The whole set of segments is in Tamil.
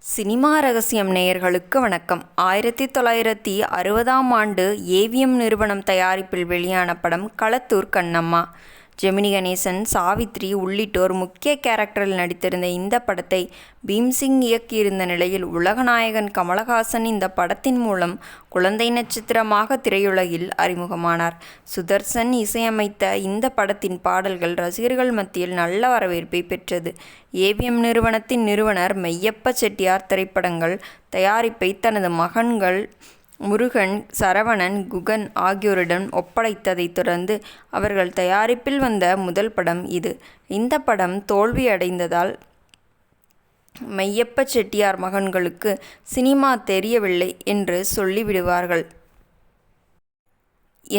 சினிமா ரகசியம் நேயர்களுக்கு வணக்கம். 1960ஆம் ஆண்டு ஏவிஎம் நிறுவனம் தயாரிப்பில் வெளியான படம் களத்தூர் கண்ணம்மா. ஜெமினி கணேசன், சாவித்ரி உள்ளிட்டோர் முக்கிய கேரக்டரில் நடித்திருந்த இந்த படத்தை பீம்சிங் இயக்கியிருந்த நிலையில் உலகநாயகன் கமலஹாசன் இந்த படத்தின் மூலம் குழந்தை நட்சத்திரமாக திரையுலகில் அறிமுகமானார். சுதர்சன் இசையமைத்த இந்த படத்தின் பாடல்கள் ரசிகர்கள் மத்தியில் நல்ல வரவேற்பை பெற்றது. ஏவிஎம் நிறுவனத்தின் நிறுவனர் மெய்யப்ப செட்டியார் திரைப்படங்கள் தயாரிப்பை தனது மகன்கள் முருகன், சரவணன், குகன் ஆகியோரிடம் ஒப்படைத்ததைத் தொடர்ந்து அவர்கள் தயாரிப்பில் வந்த முதல் படம் இது. இந்த படம் தோல்வியடைந்ததால் மெய்யப்ப செட்டியார் மகன்களுக்கு சினிமா தெரியவில்லை என்று சொல்லிவிடுவார்கள்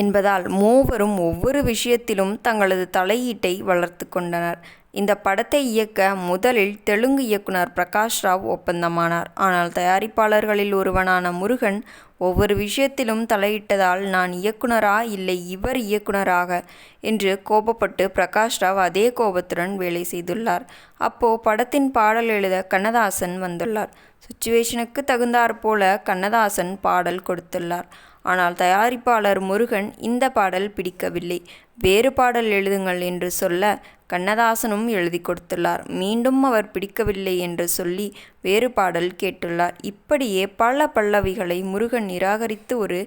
என்பதால் மூவரும் ஒவ்வொரு விஷயத்திலும் தங்களது தலையீட்டை வளர்த்து கொண்டனர். இந்த படத்தை இயக்க முதலில் தெலுங்கு இயக்குனர் பிரகாஷ் ராவ் ஒப்பந்தமானார். ஆனால் தயாரிப்பாளர்களில் ஒருவனான முருகன் ஒவ்வொரு விஷயத்திலும் தலையிட்டதால் நான் இயக்குனரா இல்லை இவர் இயக்குனராக என்று கோபப்பட்டு பிரகாஷ் ராவ் அதே கோபத்துடன் வேலை செய்துள்ளார். அப்போ படத்தின் பாடல் எழுத கண்ணதாசன் வந்துள்ளார். சுச்சுவேஷனுக்கு தகுந்தாற்போல கண்ணதாசன் பாடல் கொடுத்துள்ளார். ஆனால் தயாரிப்பாளர் முருகன் இந்த பாடல் பிடிக்கவில்லை, வேறு பாடல் எழுதுங்கள் என்று சொல்ல கண்ணதாசனும் எழுதி கொடுத்துள்ளார். மீண்டும் அவர் பிடிக்கவில்லை என்று சொல்லி வேறு பாடல் கேட்டுள்ளார். இப்படியே பல பல்லவிகளை முருகன் நிராகரித்து ஒரு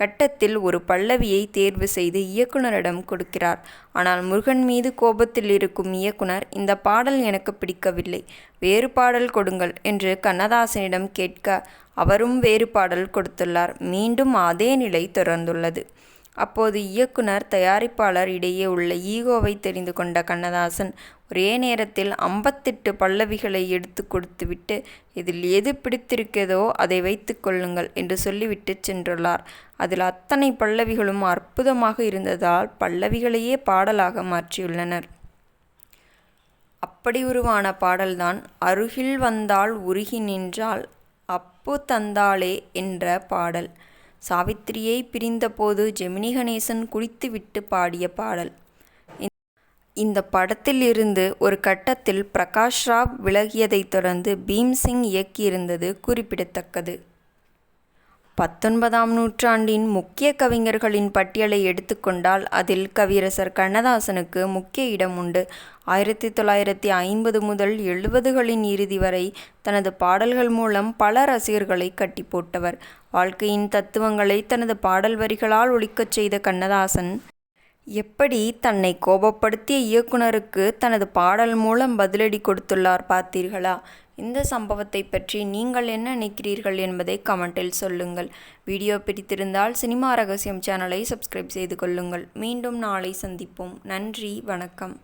கட்டத்தில் ஒரு பல்லவியை தேர்வு செய்து இயக்குனரிடம் கொடுக்கிறார். ஆனால் முருகன் மீது கோபத்தில் இருக்கும் இயக்குனர் இந்த பாடல் எனக்கு பிடிக்கவில்லை, வேறு பாடல் கொடுங்கள் என்று கண்ணதாசனிடம் கேட்க அவரும் வேறு பாடல் கொடுத்துள்ளார். மீண்டும் அதே நிலை தொடர்ந்துள்ளது. அப்போது இயக்குனர் தயாரிப்பாளர் இடையே உள்ள ஈகோவை தெரிந்து கொண்ட கண்ணதாசன் ஒரே நேரத்தில் 58 பல்லவிகளை எடுத்து கொடுத்துவிட்டு இதில் எது பிடித்திருக்கிறதோ அதை வைத்து கொள்ளுங்கள் என்று சொல்லிவிட்டு சென்றுள்ளார். அதில் அத்தனை பல்லவிகளும் அற்புதமாக இருந்ததால் பல்லவிகளையே பாடலாக மாற்றியுள்ளனர். அப்படி உருவான பாடல்தான் அருகில் வந்தாள் உருகி நின்றாள் அப்பு தந்தாளே என்ற பாடல். சாவித்திரியை பிரிந்தபோது ஜெமினி கணேசன் குடித்துவிட்டு பாடிய பாடல். இந்த படத்தில் இருந்து ஒரு கட்டத்தில் பிரகாஷ் ராவ் விலகியதைத் தொடர்ந்து பீம்சிங் இயக்கியிருந்தது குறிப்பிடத்தக்கது. 19ஆம் நூற்றாண்டின் முக்கிய கவிஞர்களின் பட்டியலை எடுத்துக்கொண்டால் அதில் கவியரசர் கண்ணதாசனுக்கு முக்கிய இடம் உண்டு. 1950 முதல் 70களின் இறுதி வரை தனது பாடல்கள் மூலம் பல ரசிகர்களை கட்டி போட்டவர். வாழ்க்கையின் தத்துவங்களை தனது பாடல் வரிகளால் ஒலிக்கச் செய்த கண்ணதாசன் எப்படி தன்னை கோபப்படுத்திய இயக்குனருக்கு தனது பாடல் மூலம் பதிலடி கொடுத்துள்ளார் பார்த்தீர்களா? இந்த சம்பவத்தை பற்றி நீங்கள் என்ன நினைக்கிறீர்கள் என்பதை கமெண்டில் சொல்லுங்கள். வீடியோ பிடித்திருந்தால் சினிமா ரகசியம் சேனலை சப்ஸ்கிரைப் செய்து கொள்ளுங்கள். மீண்டும் நாளை சந்திப்போம். நன்றி, வணக்கம்.